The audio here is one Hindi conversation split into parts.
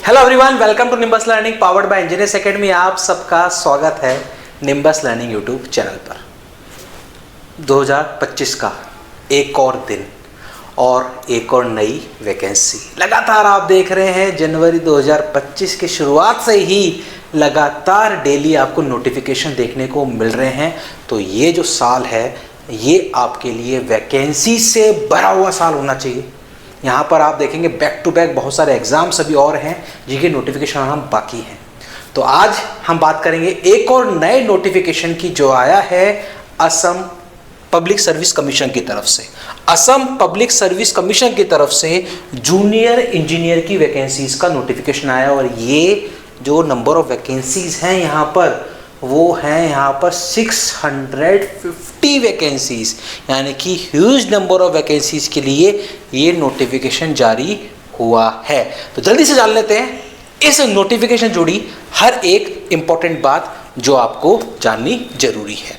Hello everyone, welcome to Nimbus learning powered by engineers academy. आप सबका स्वागत है निम्बस लर्निंग यूट्यूब चैनल पर। 2025 का एक और दिन और एक और नई वैकेंसी लगातार आप देख रहे हैं। जनवरी 2025 की शुरुआत से ही लगातार डेली आपको नोटिफिकेशन देखने को मिल रहे हैं। तो ये जो साल है ये आपके लिए वैकेंसी से भरा हुआ साल होना चाहिए। यहाँ पर आप देखेंगे बैक टू बैक बहुत सारे एग्जाम्स अभी और हैं जिनके नोटिफिकेशन हम बाकी हैं। तो आज हम बात करेंगे एक और नए नोटिफिकेशन की जो आया है असम पब्लिक सर्विस कमीशन की तरफ से। असम पब्लिक सर्विस कमीशन की तरफ से जूनियर इंजीनियर की वैकेंसीज का नोटिफिकेशन आया और ये जो नंबर ऑफ वैकेंसीज हैं यहाँ पर वो हैं यहाँ पर 650 वैकेंसीज, यानी कि ह्यूज नंबर ऑफ वैकेंसीज के लिए ये नोटिफिकेशन जारी हुआ है। तो जल्दी से जान लेते हैं इस नोटिफिकेशन जुड़ी हर एक इंपॉर्टेंट बात जो आपको जाननी जरूरी है।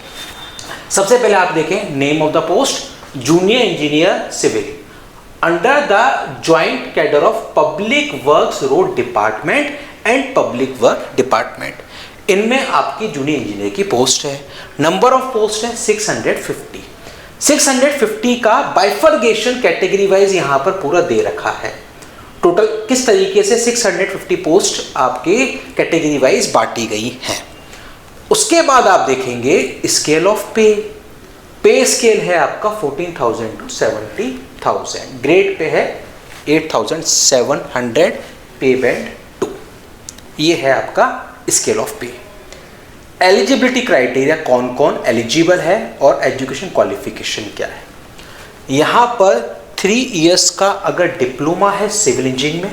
सबसे पहले आप देखें name of the post junior engineer civil under the joint cadre of public works road department and public work department. इनमें आपकी जूनियर इंजीनियर की पोस्ट है। नंबर ऑफ पोस्ट है 650। 650 का बाइफर्गेशन कैटेगरी वाइज यहां पर पूरा दे रखा है। टोटल किस तरीके से 650 पोस्ट आपके कैटेगरी वाइज बांटी गई हैं। उसके बाद आप देखेंगे स्केल ऑफ पे। पे स्केल है आपका 14,000 टू 70,000। ग्रेड पे है 8,700। पे बैंड 2। ये है आपका स्केल ऑफ पे। एलिजिबिलिटी क्राइटेरिया कौन कौन एलिजिबल है और एजुकेशन क्वालिफिकेशन क्या है। यहाँ पर 3 इयर्स का अगर डिप्लोमा है सिविल इंजीनियरिंग में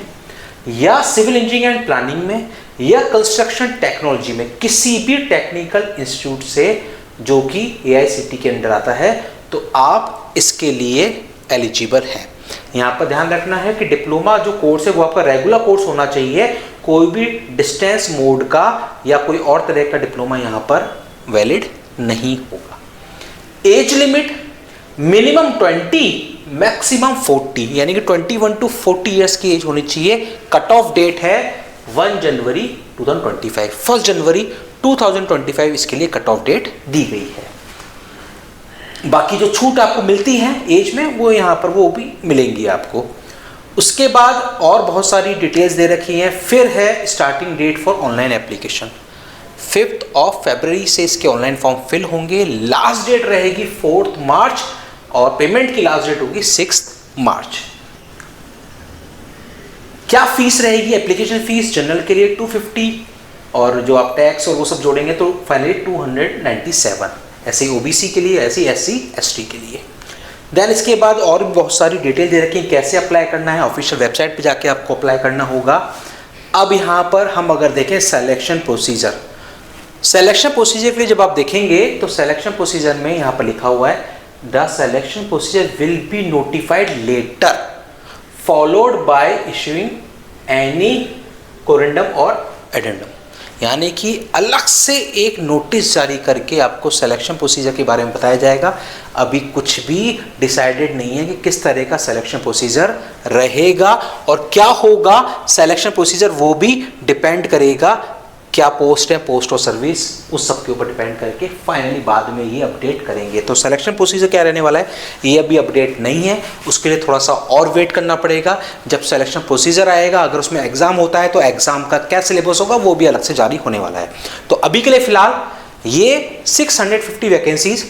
या सिविल इंजीनियरिंग एंड प्लानिंग में या कंस्ट्रक्शन टेक्नोलॉजी में किसी भी टेक्निकल इंस्टीट्यूट से जो कि AICTE के अंडर आता है तो आप इसके लिए एलिजिबल हैं। यहाँ पर ध्यान रखना है कि डिप्लोमा जो कोर्स है वो आपका रेगुलर कोर्स होना चाहिए। कोई भी डिस्टेंस मोड का या कोई और तरह का डिप्लोमा यहाँ पर वैलिड नहीं होगा। एज लिमिट मिनिमम 20 मैक्सिमम 40, यानी कि 21 टू 40 इयर्स की एज होनी चाहिए। कट ऑफ डेट है 1 जनवरी 2025। 1 जनवरी 2025 इसके लिए कट ऑफ डेट दी गई है। बाकी जो छूट आपको मिलती है एज में वो यहाँ पर वो भी मिलेंगी आपको। उसके बाद और बहुत सारी डिटेल्स दे रखी हैं। फिर है starting date for online application 5 फरवरी से इसके ऑनलाइन फॉर्म फिल होंगे। लास्ट डेट रहेगी 4 मार्च और पेमेंट की लास्ट डेट होगी 6 मार्च। क्या फीस रहेगी? एप्लीकेशन फीस जनरल के लिए 250 और जो आप टैक्स और वो सब जोड़ेंगे तो फाइनली 297। ऐसे ही OBC के लिए, ऐसे SC ST के लिए। देन इसके बाद और भी बहुत सारी डिटेल दे रखी है कैसे अप्लाई करना है। ऑफिशियल वेबसाइट पे जाके आपको अप्लाई करना होगा। अब यहाँ पर हम अगर देखें सिलेक्शन प्रोसीजर, सिलेक्शन प्रोसीजर के लिए जब आप देखेंगे तो सिलेक्शन प्रोसीजर में यहाँ पर लिखा हुआ है the selection procedure will be notified later followed by issuing any corrigendum और एडेंडम, यानी कि अलग से एक नोटिस जारी करके आपको सिलेक्शन प्रोसीजर के बारे में बताया जाएगा। अभी कुछ भी डिसाइडेड नहीं है कि किस तरह का सिलेक्शन प्रोसीजर रहेगा और क्या होगा सिलेक्शन प्रोसीजर, वो भी डिपेंड करेगा क्या पोस्ट है, पोस्ट और सर्विस, उस सब के ऊपर डिपेंड करके फाइनली बाद में ये अपडेट करेंगे। तो सिलेक्शन प्रोसीजर क्या रहने वाला है ये अभी अपडेट नहीं है, उसके लिए थोड़ा सा और वेट करना पड़ेगा। जब सिलेक्शन प्रोसीजर आएगा अगर उसमें एग्जाम होता है तो एग्जाम का क्या सिलेबस होगा वो भी अलग से जारी होने वाला है। तो अभी के लिए फिलहाल ये 650 वैकेंसीज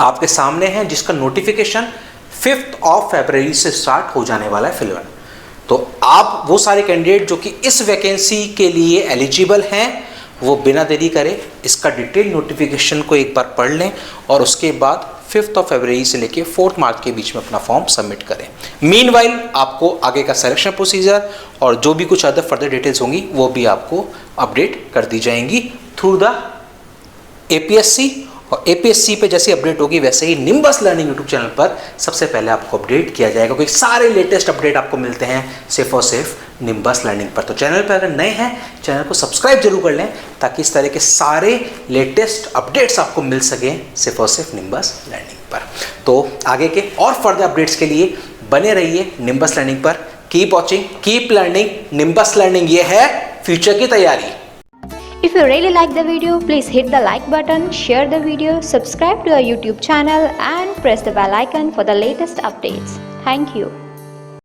आपके सामने हैं जिसका नोटिफिकेशन 5 फरवरी से स्टार्ट हो जाने वाला है फिलहाल। तो आप वो सारे कैंडिडेट जो कि इस वैकेंसी के लिए एलिजिबल हैं वो बिना देरी करें इसका डिटेल नोटिफिकेशन को एक बार पढ़ लें और उसके बाद 5 फरवरी से लेके 4 मार्च के बीच में अपना फॉर्म सबमिट करें। मीनवाइल आपको आगे का सिलेक्शन प्रोसीजर और जो भी कुछ अदर फर्दर डिटेल्स होंगी वो भी आपको अपडेट कर दी जाएंगी थ्रू द APSC। और APSC पे जैसी अपडेट होगी वैसे ही निम्बस लर्निंग यूट्यूब चैनल पर सबसे पहले आपको अपडेट किया जाएगा, क्योंकि सारे लेटेस्ट अपडेट आपको मिलते हैं सिर्फ और सिर्फ निम्बस लर्निंग पर। तो चैनल पर अगर नए हैं चैनल को सब्सक्राइब जरूर कर लें ताकि इस तरह के सारे लेटेस्ट अपडेट्स आपको मिल सकें सिर्फ और सिर्फ निम्बस लर्निंग पर। तो आगे के और फर्दर अपडेट्स के लिए बने रहिए निम्बस लर्निंग पर। Keep watching, keep learning. Nimbus learning ये है फ्यूचर की तैयारी। If you really like the video, please hit the like button, share the video, subscribe to our YouTube channel and press the bell icon for the latest updates. Thank you.